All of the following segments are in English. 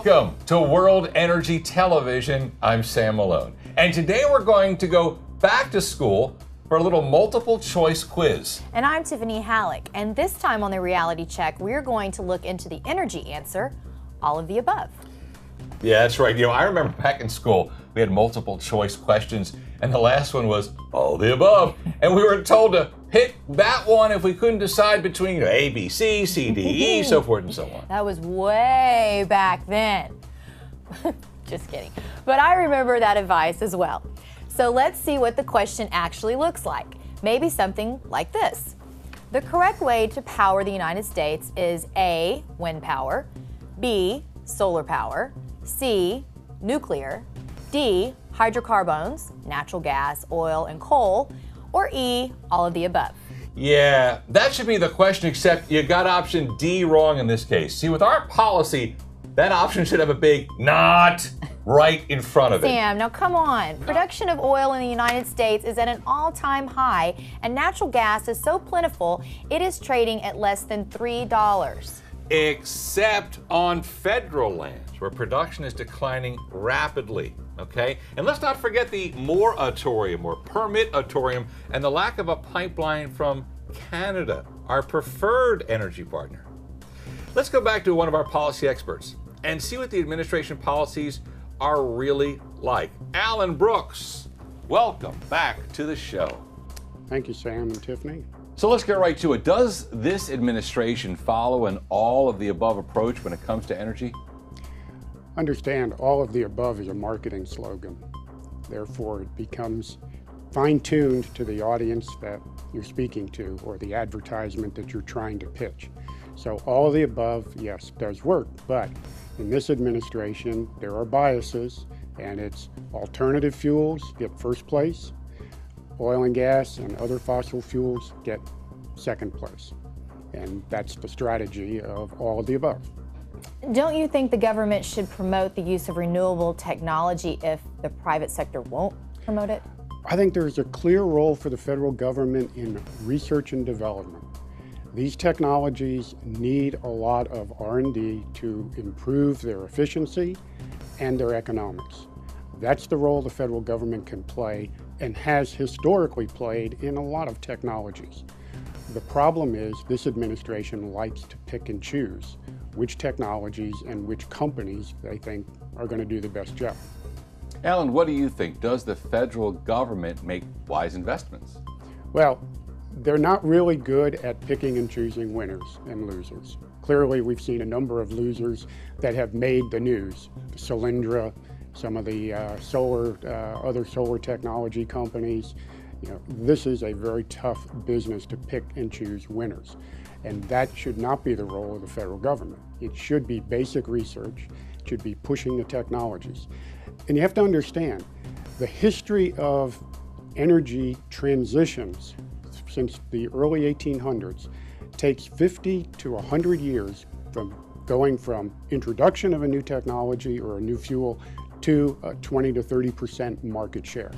Welcome to World Energy Television. I'm Sam Malone. And today we're going to go back to school for a little multiple choice quiz. And I'm Tiffany Halleck. And this time on the reality check, we're going to look into the energy answer, all of the above. Yeah, that's right. I remember back in school, we had multiple choice questions, and the last one was all of the above. And we were told to pick that one if we couldn't decide between A, B, C, C, D, E, so forth and so on. That was way back then. Just kidding. But I remember that advice as well. So let's see what the question actually looks like. Maybe something like this. The correct way to power the United States is A, wind power, B, solar power, C, nuclear, D, hydrocarbons, natural gas, oil, and coal, or E, all of the above. Yeah, that should be the question, except you got option D wrong in this case. See, with our policy, that option should have a big not right in front of it. Sam, now come on. Production of oil in the United States is at an all-time high, and natural gas is so plentiful, it is trading at less than $3. Except on federal lands, where production is declining rapidly, okay? And let's not forget the moratorium or permitatorium and the lack of a pipeline from Canada, our preferred energy partner. Let's go back to one of our policy experts and see what the administration policies are really like. Alan Brooks, welcome back to the show. Thank you, Sam and Tiffany. So let's get right to it. Does this administration follow an all of the above approach when it comes to energy? Understand, all of the above is a marketing slogan. Therefore, it becomes fine-tuned to the audience that you're speaking to or the advertisement that you're trying to pitch. So all of the above, yes, does work, but in this administration, there are biases, and it's alternative fuels get first place, oil and gas and other fossil fuels get second place. And that's the strategy of all of the above. Don't you think the government should promote the use of renewable technology if the private sector won't promote it? I think there's a clear role for the federal government in research and development. These technologies need a lot of R&D to improve their efficiency and their economics. That's the role the federal government can play and has historically played in a lot of technologies. The problem is this administration likes to pick and choose which technologies and which companies they think are going to do the best job. Alan, what do you think? Does the federal government make wise investments? Well, they're not really good at picking and choosing winners and losers. Clearly, we've seen a number of losers that have made the news. Solyndra, some of the other solar technology companies. This is a very tough business to pick and choose winners. And that should not be the role of the federal government. It should be basic research, it should be pushing the technologies. And you have to understand, the history of energy transitions since the early 1800s takes 50 to 100 years from going from introduction of a new technology or a new fuel to a 20 to 30% market share.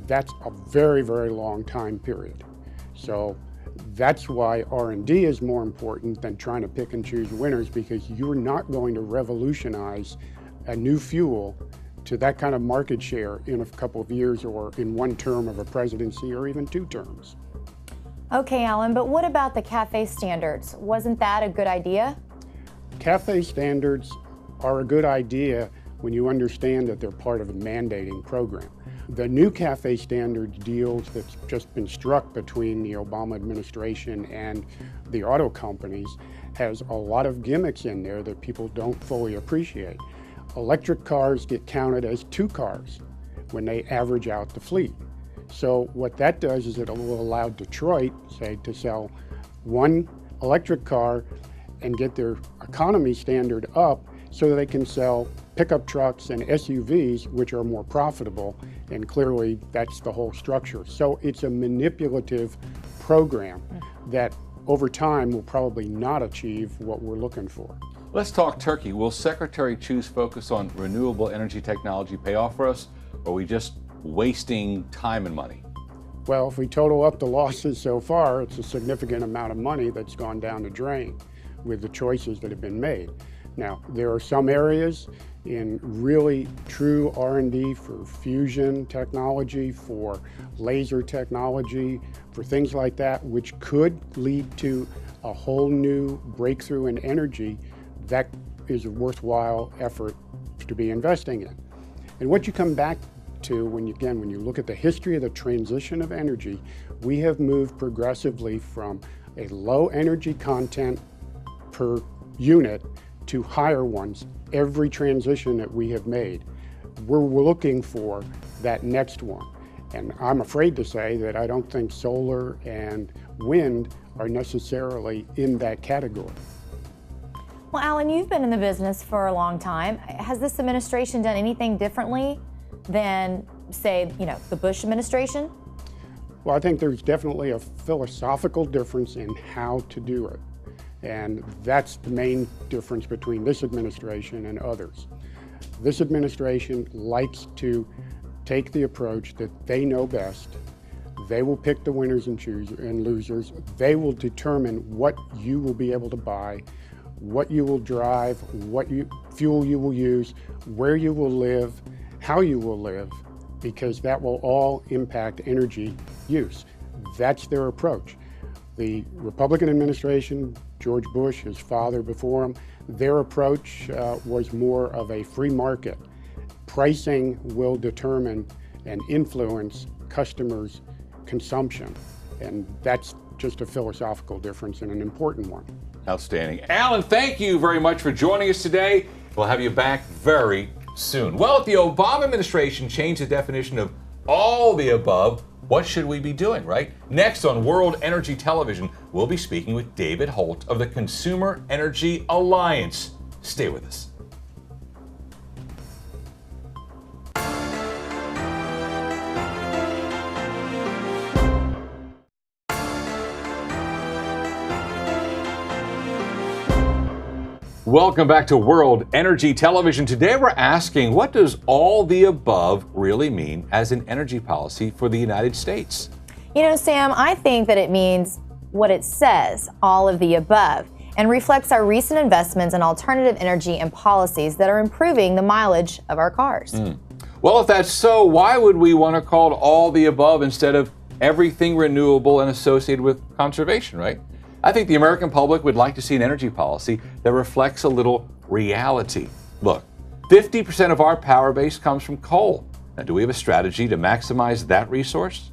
That's a very, very long time period. So that's why R&D is more important than trying to pick and choose winners, because you're not going to revolutionize a new fuel to that kind of market share in a couple of years or in one term of a presidency or even two terms. Okay, Alan, but what about the CAFE standards? Wasn't that a good idea? CAFE standards are a good idea when you understand that they're part of a mandating program. The new CAFE standards deals that's just been struck between the Obama administration and the auto companies has a lot of gimmicks in there that people don't fully appreciate. Electric cars get counted as two cars when they average out the fleet. So what that does is it will allow Detroit, say, to sell one electric car and get their economy standard up so that they can sell pickup trucks and SUVs, which are more profitable, and clearly that's the whole structure. So it's a manipulative program that over time will probably not achieve what we're looking for. Let's talk Turkey. Will Secretary Chu's focus on renewable energy technology pay off for us, or are we just wasting time and money? Well, if we total up the losses so far, it's a significant amount of money that's gone down the drain with the choices that have been made. Now, there are some areas in really true R&D for fusion technology, for laser technology, for things like that, which could lead to a whole new breakthrough in energy that is a worthwhile effort to be investing in. And what you come back to when you look at the history of the transition of energy, we have moved progressively from a low energy content per unit to higher ones every transition that we have made. We're looking for that next one. And I'm afraid to say that I don't think solar and wind are necessarily in that category. Well, Alan, you've been in the business for a long time. Has this administration done anything differently than, say, the Bush administration? Well, I think there's definitely a philosophical difference in how to do it. And that's the main difference between this administration and others. This administration likes to take the approach that they know best. They will pick the winners and losers. They will determine what you will be able to buy, what you will drive, what fuel you will use, where you will live, how you will live, because that will all impact energy use. That's their approach. The Republican administration, George Bush, his father before him, their approach was more of a free market. Pricing will determine and influence customers' consumption, and that's just a philosophical difference and an important one. Outstanding. Alan, thank you very much for joining us today. We'll have you back very soon. Well, if the Obama administration changed the definition of all the above, what should we be doing, right? Next on World Energy Television, we'll be speaking with David Holt of the Consumer Energy Alliance. Stay with us. Welcome back to World Energy Television. Today we're asking, what does all the above really mean as an energy policy for the United States? Sam, I think that it means what it says, all of the above, and reflects our recent investments in alternative energy and policies that are improving the mileage of our cars. Well, if that's so, why would we want to call it all the above instead of everything renewable and associated with conservation, right? I think the American public would like to see an energy policy that reflects a little reality. Look, 50% of our power base comes from coal. Now, do we have a strategy to maximize that resource?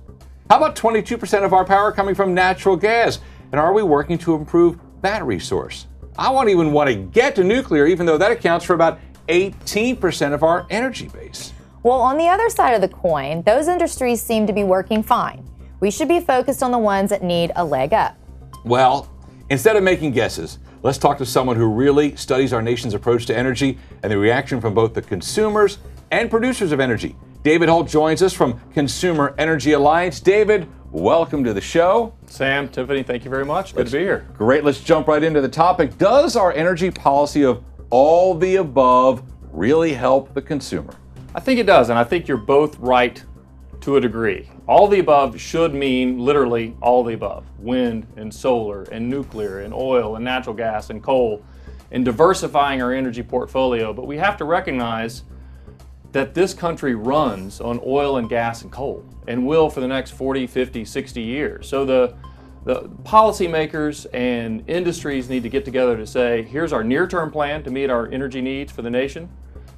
How about 22% of our power coming from natural gas? And are we working to improve that resource? I won't even want to get to nuclear, even though that accounts for about 18% of our energy base. Well, on the other side of the coin, those industries seem to be working fine. We should be focused on the ones that need a leg up. Well, instead of making guesses, let's talk to someone who really studies our nation's approach to energy and the reaction from both the consumers and producers of energy. David Holt joins us from Consumer Energy Alliance. David, welcome to the show. Sam, Tiffany, thank you very much. Good to be here. Great. Let's jump right into the topic. Does our energy policy of all the above really help the consumer? I think it does, and I think you're both right to a degree. All the above should mean literally all the above. Wind and solar and nuclear and oil and natural gas and coal, and diversifying our energy portfolio. But we have to recognize that this country runs on oil and gas and coal, and will for the next 40, 50, 60 years. So the policymakers and industries need to get together to say, here's our near-term plan to meet our energy needs for the nation,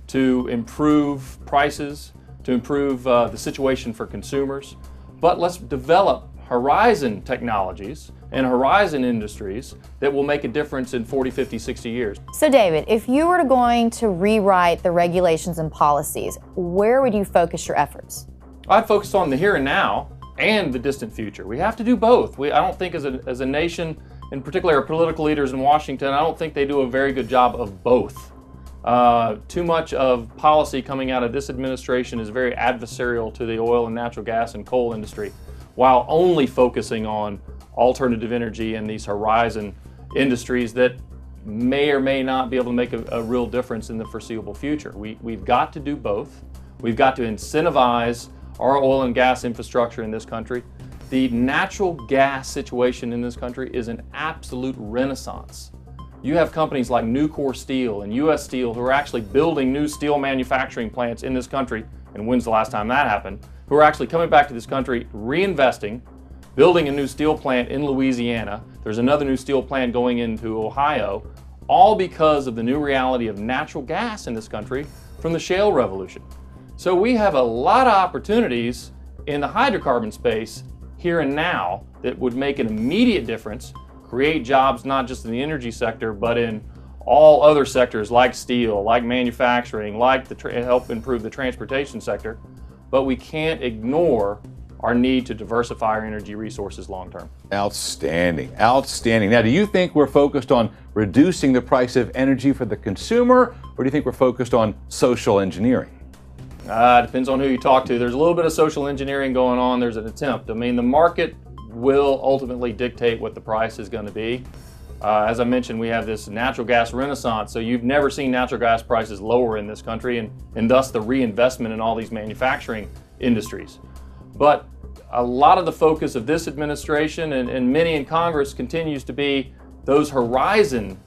to improve prices, to improve the situation for consumers. But let's develop horizon technologies and horizon industries that will make a difference in 40, 50, 60 years. So David, if you were going to rewrite the regulations and policies, where would you focus your efforts? I'd focus on the here and now and the distant future. We have to do both. I don't think as a nation, in particular our political leaders in Washington, I don't think they do a very good job of both. Too much of policy coming out of this administration is very adversarial to the oil and natural gas and coal industry, while only focusing on alternative energy and these horizon industries that may or may not be able to make a real difference in the foreseeable future. We've got to do both. We've got to incentivize our oil and gas infrastructure in this country. The natural gas situation in this country is an absolute renaissance. You have companies like Nucor Steel and US Steel who are actually building new steel manufacturing plants in this country. And when's the last time that happened? Who are actually coming back to this country, reinvesting, building a new steel plant in Louisiana. There's another new steel plant going into Ohio, all because of the new reality of natural gas in this country from the shale revolution. So we have a lot of opportunities in the hydrocarbon space here and now that would make an immediate difference, create jobs not just in the energy sector, but in all other sectors like steel, like manufacturing, like help improve the transportation sector. But we can't ignore our need to diversify our energy resources long term. Outstanding, outstanding. Now, do you think we're focused on reducing the price of energy for the consumer, or do you think we're focused on social engineering? Depends on who you talk to. There's a little bit of social engineering going on. There's an attempt. I mean, the market will ultimately dictate what the price is going to be. As I mentioned, we have this natural gas renaissance, so you've never seen natural gas prices lower in this country, and thus the reinvestment in all these manufacturing industries. But a lot of the focus of this administration and many in Congress continues to be those horizon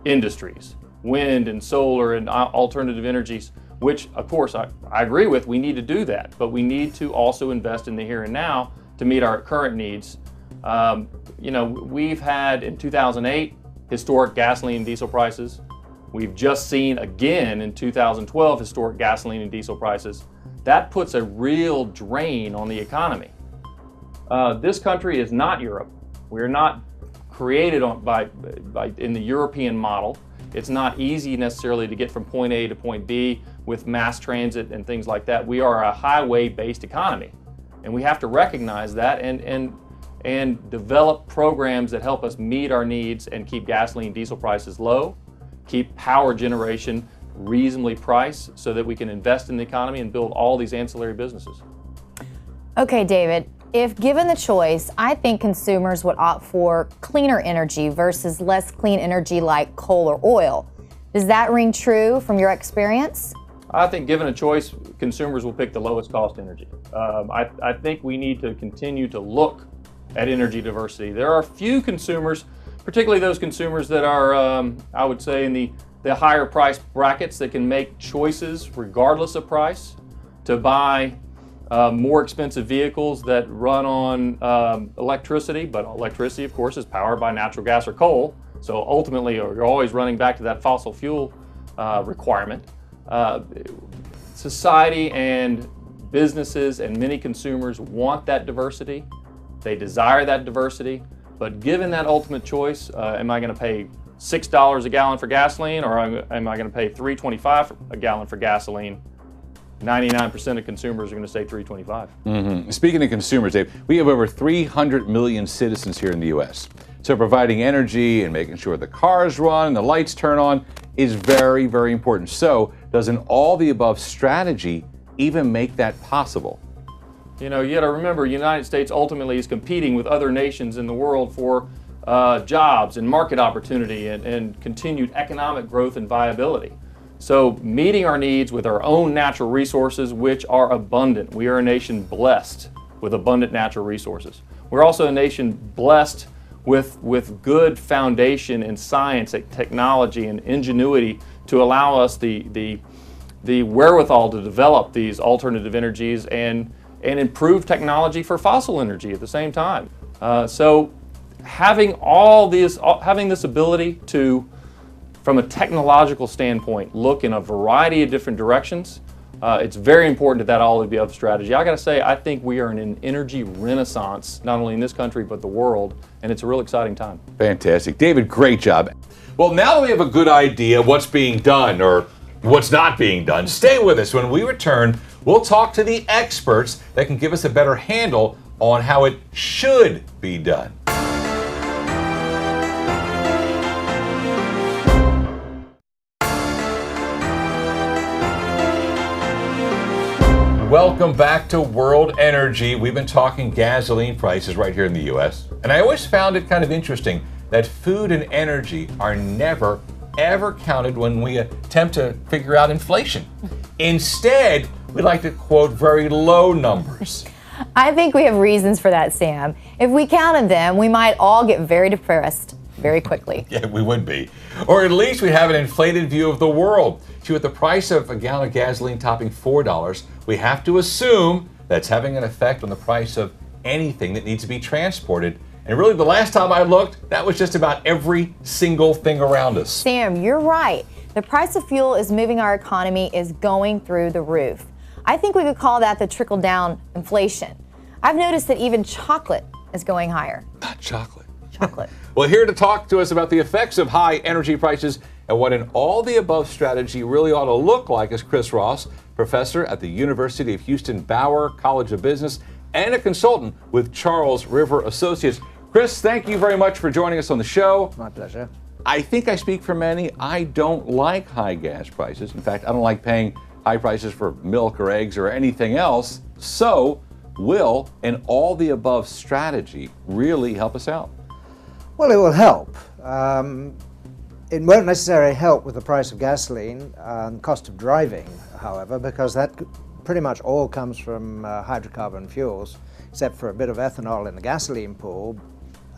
industries, wind and solar and alternative energies, which of course I agree with, we need to do that, but we need to also invest in the here and now to meet our current needs. We've had in 2008 historic gasoline and diesel prices. We've just seen again in 2012 historic gasoline and diesel prices. That puts a real drain on the economy. This country is not Europe. We're not created in the European model. It's not easy necessarily to get from point A to point B with mass transit and things like that. We are a highway-based economy, and we have to recognize that and develop programs that help us meet our needs and keep gasoline and diesel prices low, keep power generation reasonably priced so that we can invest in the economy and build all these ancillary businesses. Okay, David, if given the choice, I think consumers would opt for cleaner energy versus less clean energy like coal or oil. Does that ring true from your experience? I think given a choice, consumers will pick the lowest cost energy. I think we need to continue to look at energy diversity. There are few consumers, particularly those consumers that are, I would say, in the higher price brackets that can make choices regardless of price to buy more expensive vehicles that run on electricity, but electricity, of course, is powered by natural gas or coal. So ultimately, you're always running back to that fossil fuel requirement. Society and businesses and many consumers want that diversity. They desire that diversity. But given that ultimate choice, am I going to pay $6 a gallon for gasoline, or am I going to pay $3.25 a gallon for gasoline? 99% of consumers are going to say $3.25. Mm-hmm. Speaking of consumers, Dave, we have over 300 million citizens here in the U.S. So providing energy and making sure the cars run and the lights turn on is very, very important. So does an all-the-above strategy even make that possible? You got to remember, the United States ultimately is competing with other nations in the world for jobs and market opportunity and continued economic growth and viability. So meeting our needs with our own natural resources, which are abundant. We are a nation blessed with abundant natural resources. We're also a nation blessed with good foundation in science and technology and ingenuity to allow us the wherewithal to develop these alternative energies and improve technology for fossil energy at the same time. So having this ability to, from a technological standpoint, look in a variety of different directions, it's very important that all-of-the-above strategy. I got to say, I think we are in an energy renaissance, not only in this country, but the world, and it's a real exciting time. Fantastic. David, great job. Well, now that we have a good idea what's being done or what's not being done, stay with us. When we return, we'll talk to the experts that can give us a better handle on how it should be done. Welcome back to World Energy. We've been talking gasoline prices right here in the U.S. And I always found it kind of interesting that food and energy are never, ever counted when we attempt to figure out inflation. Instead, we like to quote very low numbers. I think we have reasons for that, Sam. If we counted them, we might all get very depressed. very quickly. Yeah, we would be. Or at least we have an inflated view of the world. See, with the price of a gallon of gasoline topping $4, we have to assume that's having an effect on the price of anything that needs to be transported. And really, the last time I looked, that was just about every single thing around us. Sam, you're right. The price of fuel is moving our economy, is going through the roof. I think we could call that the trickle-down inflation. I've noticed that even chocolate is going higher. Not chocolate. Chocolate. Well, here to talk to us about the effects of high energy prices and what an all-the-above strategy really ought to look like is Chris Ross, professor at the University of Houston Bauer College of Business and a consultant with Charles River Associates. Chris, thank you very much for joining us on the show. My pleasure. I think I speak for many. I don't like high gas prices. In fact, I don't like paying high prices for milk or eggs or anything else. So, will an all-the-above strategy really help us out? Well, it will help. It won't necessarily help with the price of gasoline and cost of driving, however, because that pretty much all comes from hydrocarbon fuels, except for a bit of ethanol in the gasoline pool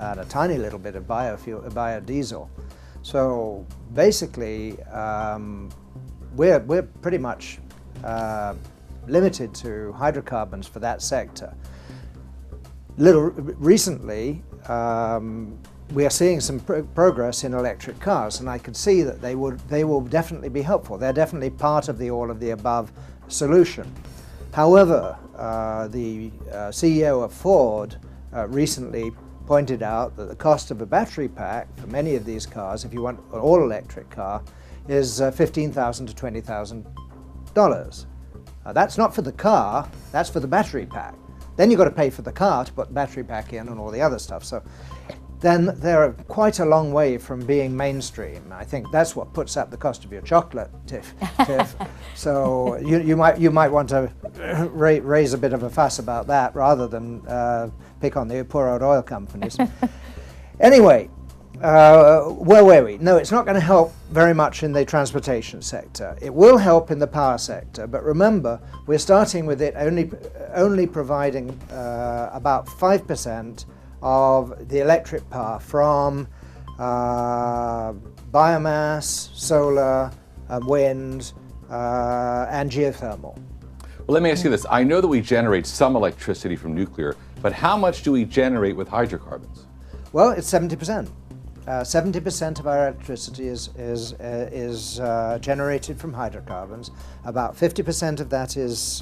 and a tiny little bit of biodiesel. So basically, we're pretty much limited to hydrocarbons for that sector. Recently, we are seeing some progress in electric cars, and I can see that they will definitely be helpful. They're definitely part of the all of the above solution. However, the CEO of Ford recently pointed out that the cost of a battery pack for many of these cars, if you want an all-electric car, is $15,000 to $20,000. That's not for the car, that's for the battery pack. Then you've got to pay for the car to put the battery pack in and all the other stuff. So then they're quite a long way from being mainstream. I think that's what puts up the cost of your chocolate, Tiff. So you might want to raise a bit of a fuss about that rather than pick on the poor old oil companies. Anyway, where were we? No, it's not going to help very much in the transportation sector. It will help in the power sector, but remember, we're starting with it only providing about 5% of the electric power from biomass, solar, wind, and geothermal. Well, let me ask you this. I know that we generate some electricity from nuclear, but how much do we generate with hydrocarbons? Well, it's 70%. 70% of our electricity is generated from hydrocarbons. About 50% of that is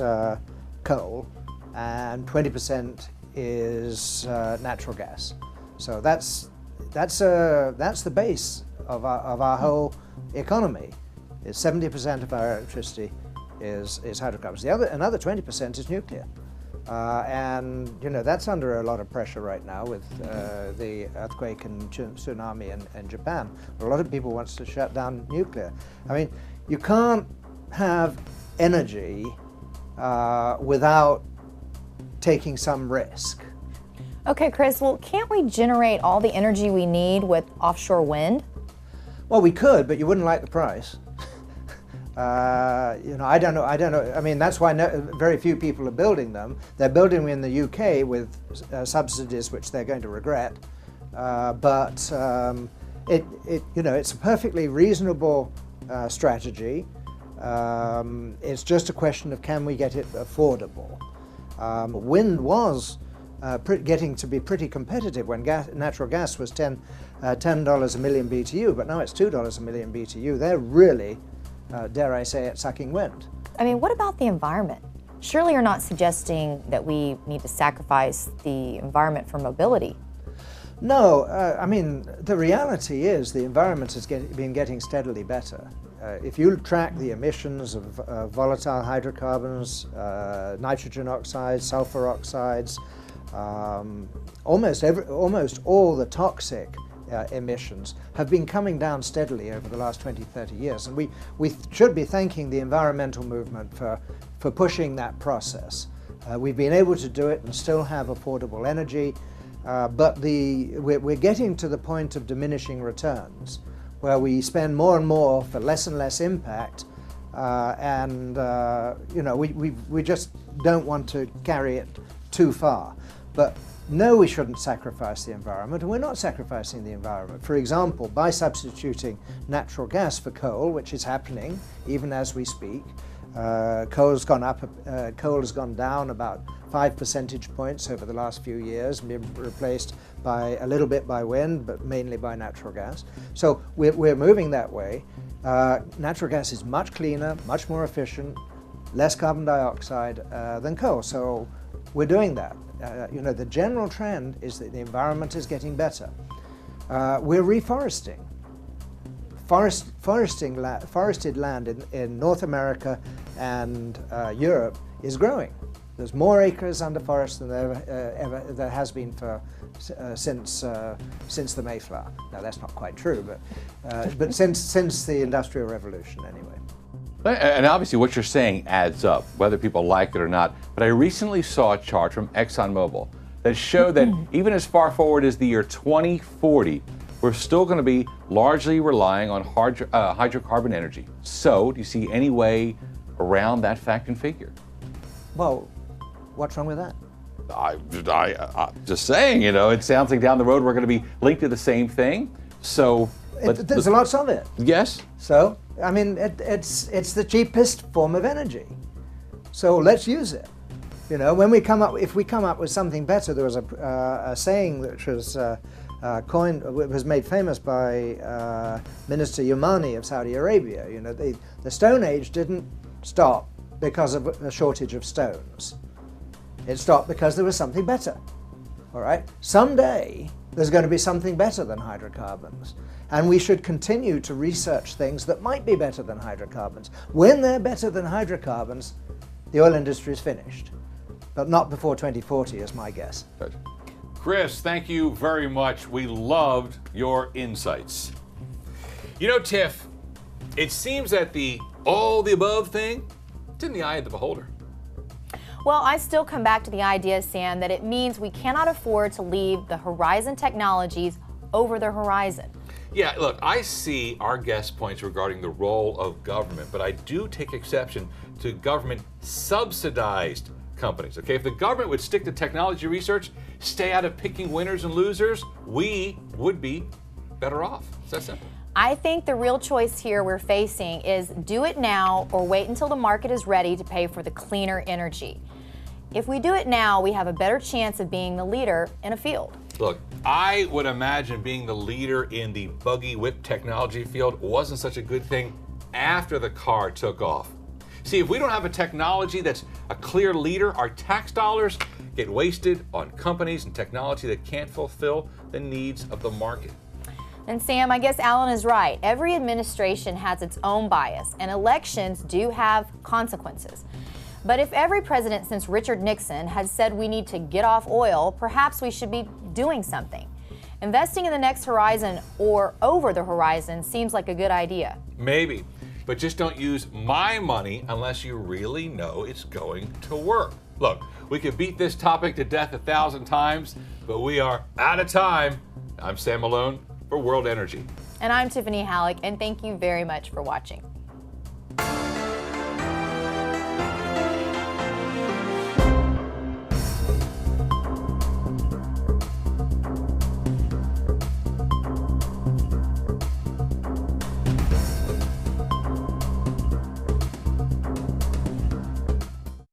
coal, and 20% is natural gas. So that's the base of our whole economy. Is 70% of our electricity is hydrocarbons. Another 20% is nuclear. And that's under a lot of pressure right now with the earthquake and tsunami in Japan. A lot of people want to shut down nuclear. I mean, you can't have energy without taking some risk. Okay, Chris, well, can't we generate all the energy we need with offshore wind? Well, we could, but you wouldn't like the price. I don't know. I mean, that's why very few people are building them. They're building them in the UK with subsidies which they're going to regret. But it's a perfectly reasonable strategy. It's just a question of can we get it affordable. Wind was getting to be pretty competitive when natural gas was $10 a million BTU, but now it's $2 a million BTU. They're really, dare I say it, sucking wind. I mean, what about the environment? Surely you're not suggesting that we need to sacrifice the environment for mobility. No, I mean, the reality is the environment has been getting steadily better. If you track the emissions of volatile hydrocarbons, nitrogen oxides, sulfur oxides, almost all the toxic emissions have been coming down steadily over the last 20, 30 years. And we should be thanking the environmental movement for pushing that process. We've been able to do it and still have affordable energy, but we're getting to the point of diminishing returns, where we spend more and more for less and less impact, we just don't want to carry it too far. But no, we shouldn't sacrifice the environment, and we're not sacrificing the environment. For example, by substituting natural gas for coal, which is happening even as we speak, coal has gone up, coal has gone down about 5 percentage points over the last few years and been replaced by a little bit by wind, but mainly by natural gas. So we're moving that way. Natural gas is much cleaner, much more efficient, less carbon dioxide than coal. So we're doing that. You know, the general trend is that the environment is getting better. We're reforesting. Forested land in North America and Europe is growing. There's more acres under forest than there has been for since the Mayflower. Now that's not quite true, but since the Industrial Revolution anyway. And obviously what you're saying adds up, whether people like it or not. But I recently saw a chart from ExxonMobil that showed that even as far forward as the year 2040, we're still going to be largely relying on hydrocarbon energy. So do you see any way around that fact and figure? Well, what's wrong with that? I'm just saying, you know, it sounds like down the road we're going to be linked to the same thing. So there's lots of it. Yes. So I mean, it's the cheapest form of energy. So let's use it. You know, when we come up, if we come up with something better, there was a saying which was was made famous by Minister Yamani of Saudi Arabia. You know, the Stone Age didn't stop because of a shortage of stones. It stopped because there was something better. All right. Someday there's going to be something better than hydrocarbons. And we should continue to research things that might be better than hydrocarbons. When they're better than hydrocarbons, the oil industry is finished. But not before 2040 is my guess. Good. Chris, thank you very much. We loved your insights. You know, Tiff, it seems that the all the above thing, it's in the eye of the beholder. Well, I still come back to the idea, Sam, that it means we cannot afford to leave the horizon technologies over the horizon. Yeah, look, I see our guest points regarding the role of government, but I do take exception to government subsidized companies. Okay, if the government would stick to technology research, stay out of picking winners and losers, we would be better off. It's that simple. I think the real choice here we're facing is do it now or wait until the market is ready to pay for the cleaner energy. If we do it now, we have a better chance of being the leader in a field. Look, I would imagine being the leader in the buggy whip technology field wasn't such a good thing after the car took off. See, if we don't have a technology that's a clear leader, our tax dollars get wasted on companies and technology that can't fulfill the needs of the market. And Sam, I guess Alan is right. Every administration has its own bias, and elections do have consequences. But if every president since Richard Nixon has said we need to get off oil, perhaps we should be doing something. Investing in the next horizon or over the horizon seems like a good idea. Maybe, but just don't use my money unless you really know it's going to work. Look, we could beat this topic to death 1,000 times, but we are out of time. I'm Sam Malone for World Energy. And I'm Tiffany Halleck, and thank you very much for watching.